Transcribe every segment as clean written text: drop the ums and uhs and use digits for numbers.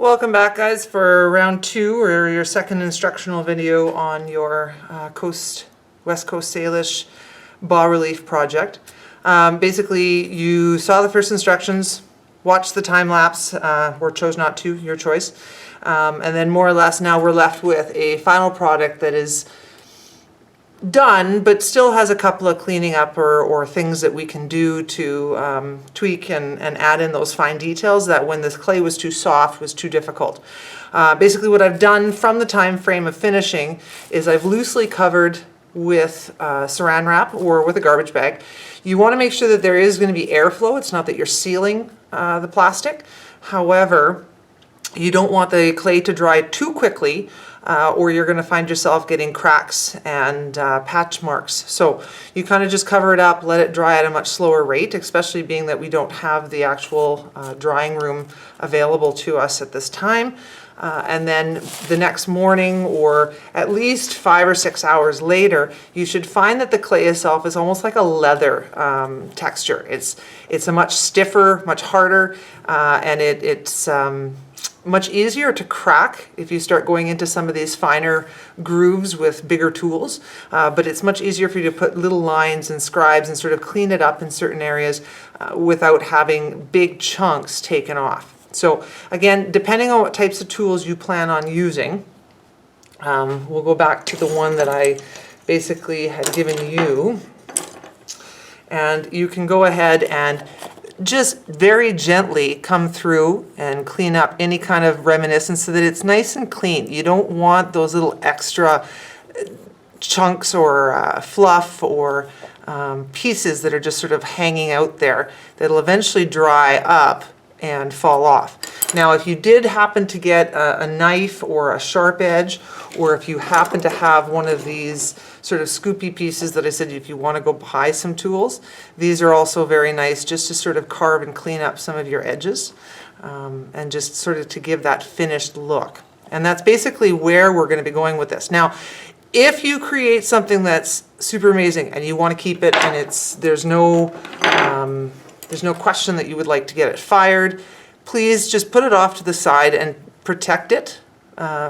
Welcome back, guys, for round 2 or your second instructional video on your West Coast Salish Bas Relief project. Basically, you saw the first instructions, watched the time lapse, or chose not to, your choice, and then more or less now we're left with a final product that is done, but still has a couple of cleaning up or things that we can do to tweak and add in those fine details that when this clay was too soft was too difficult. Basically what I've done from the time frame of finishing is I've loosely covered with saran wrap or with a garbage bag. You want to make sure that there is going to be airflow. It's not that you're sealing the plastic. However, you don't want the clay to dry too quickly or you're going to find yourself getting cracks and patch marks. So you kind of just cover it up, let it dry at a much slower rate, especially being that we don't have the actual drying room available to us at this time. And then the next morning or at least 5 or 6 hours later, you should find that the clay itself is almost like a leather texture. It's a much stiffer, much harder, and it's much easier to crack if you start going into some of these finer grooves with bigger tools, but it's much easier for you to put little lines and scribes and sort of clean it up in certain areas without having big chunks taken off. So again, depending on what types of tools you plan on using, we'll go back to the one that I basically had given you, and you can go ahead and just very gently come through and clean up any kind of reminiscence so that it's nice and clean. You don't want those little extra chunks or fluff or pieces that are just sort of hanging out there that'll eventually dry up and fall off. Now, if you did happen to get a knife or a sharp edge, or if you happen to have one of these sort of scoopy pieces that I said if you want to go buy some tools, these are also very nice just to sort of carve and clean up some of your edges and just sort of to give that finished look. And that's basically where we're going to be going with this. Now, if you create something that's super amazing and you want to keep it and there's no question that you would like to get it fired, please just put it off to the side and protect it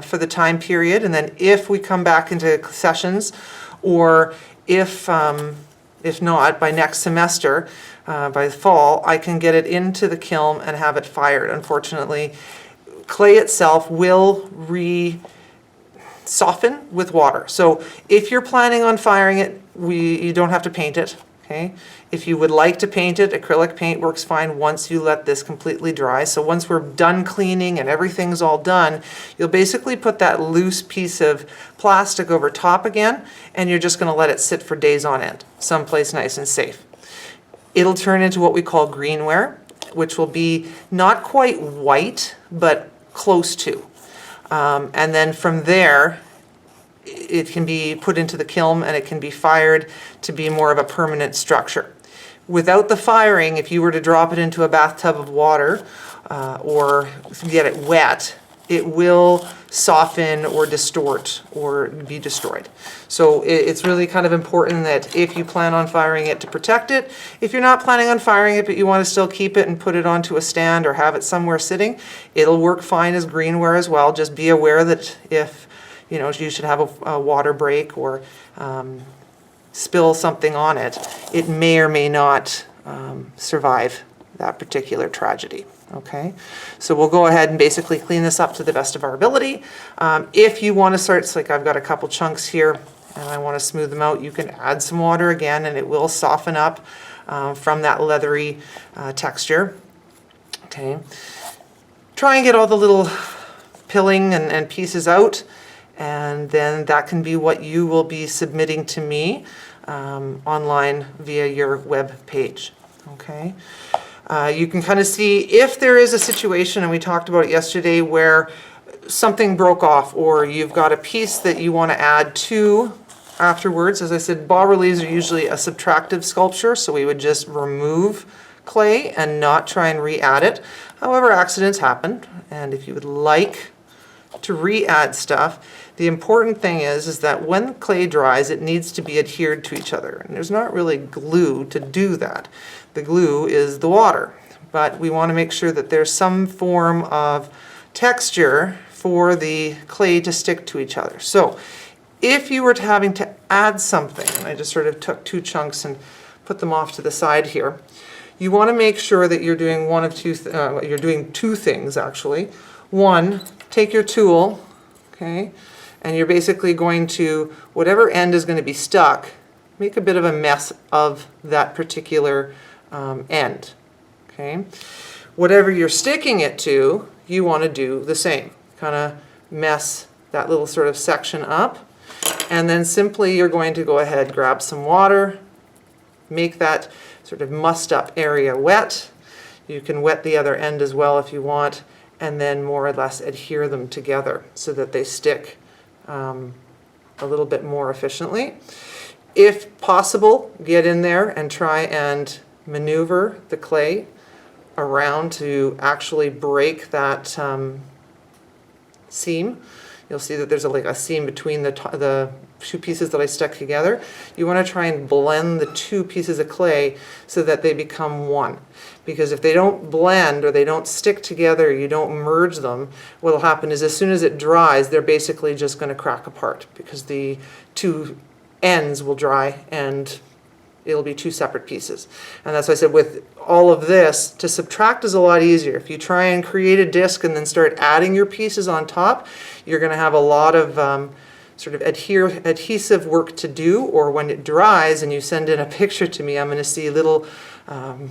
for the time period. And then if we come back into sessions, or if not, by next semester, by the fall, I can get it into the kiln and have it fired. Unfortunately, clay itself will soften with water. So if you're planning on firing it, you don't have to paint it. Okay. If you would like to paint it, acrylic paint works fine once you let this completely dry. So once we're done cleaning and everything's all done, you'll basically put that loose piece of plastic over top again, and you're just going to let it sit for days on end, someplace nice and safe. It'll turn into what we call greenware, which will be not quite white, but close to. And then from there, it can be put into the kiln and it can be fired to be more of a permanent structure. Without the firing, if you were to drop it into a bathtub of water or get it wet, it will soften or distort or be destroyed. So it's really kind of important that if you plan on firing it, to protect it. If you're not planning on firing it but you want to still keep it and put it onto a stand or have it somewhere sitting, it'll work fine as greenware as well. Just be aware that if you should have a water break or spill something on it, it may or may not survive that particular tragedy. Okay, so we'll go ahead and basically clean this up to the best of our ability. If you want to start, it's like I've got a couple chunks here and I want to smooth them out, you can add some water again and it will soften up from that leathery texture. Okay, try and get all the little pilling and pieces out, and then that can be what you will be submitting to me online via your web page. Okay, you can kind of see if there is a situation, and we talked about it yesterday, where something broke off or you've got a piece that you want to add to afterwards. As I said, bas reliefs are usually a subtractive sculpture, so we would just remove clay and not try and re-add it. However, accidents happen, and if you would like to re-add stuff, the important thing is that when clay dries, it needs to be adhered to each other. And there's not really glue to do that. The glue is the water. But we want to make sure that there's some form of texture for the clay to stick to each other. So if you were having to add something, and I just sort of took 2 chunks and put them off to the side here, you want to make sure that you're doing you're doing 2 things actually. One, take your tool, okay, and you're basically going to, whatever end is going to be stuck, make a bit of a mess of that particular end, okay. Whatever you're sticking it to, you want to do the same. Kind of mess that little sort of section up, and then simply you're going to go ahead, grab some water, make that sort of mussed up area wet. You can wet the other end as well if you want, and then more or less adhere them together so that they stick a little bit more efficiently. If possible, get in there and try and maneuver the clay around to actually break that seam. You'll see that there's like a seam between the 2 pieces that I stuck together. You want to try and blend the 2 pieces of clay so that they become one. Because if they don't blend or they don't stick together, you don't merge them, what will happen is as soon as it dries, they're basically just going to crack apart because the 2 ends will dry and it'll be 2 separate pieces. And that's why I said with all of this, to subtract is a lot easier. If you try and create a disc and then start adding your pieces on top, you're going to have a lot of sort of adhesive work to do, or when it dries and you send in a picture to me, I'm going to see little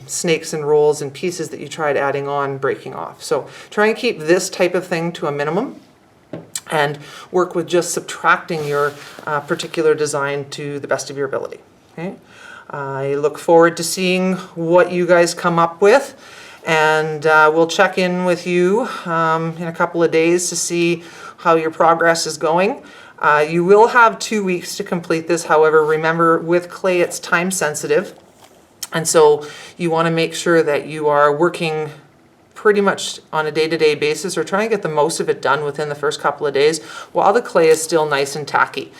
snakes and rolls and pieces that you tried adding on breaking off. So try and keep this type of thing to a minimum and work with just subtracting your particular design to the best of your ability. Okay? I look forward to seeing what you guys come up with, and we'll check in with you in a couple of days to see how your progress is going. You will have 2 weeks to complete this. However, remember with clay it's time sensitive, and so you want to make sure that you are working pretty much on a day-to-day basis, or try and get the most of it done within the first couple of days while the clay is still nice and tacky.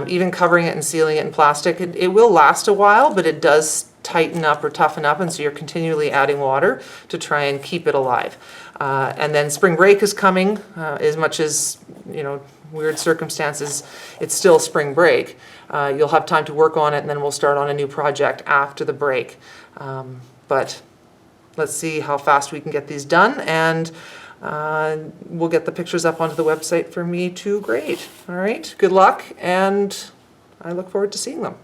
Even covering it and sealing it in plastic, it will last a while, but it does tighten up or toughen up, and so you're continually adding water to try and keep it alive. And then spring break is coming. As much as, you know, weird circumstances, it's still spring break. You'll have time to work on it, and then we'll start on a new project after the break. But let's see how fast we can get these done, and we'll get the pictures up onto the website for me to grade. All right, good luck, and I look forward to seeing them.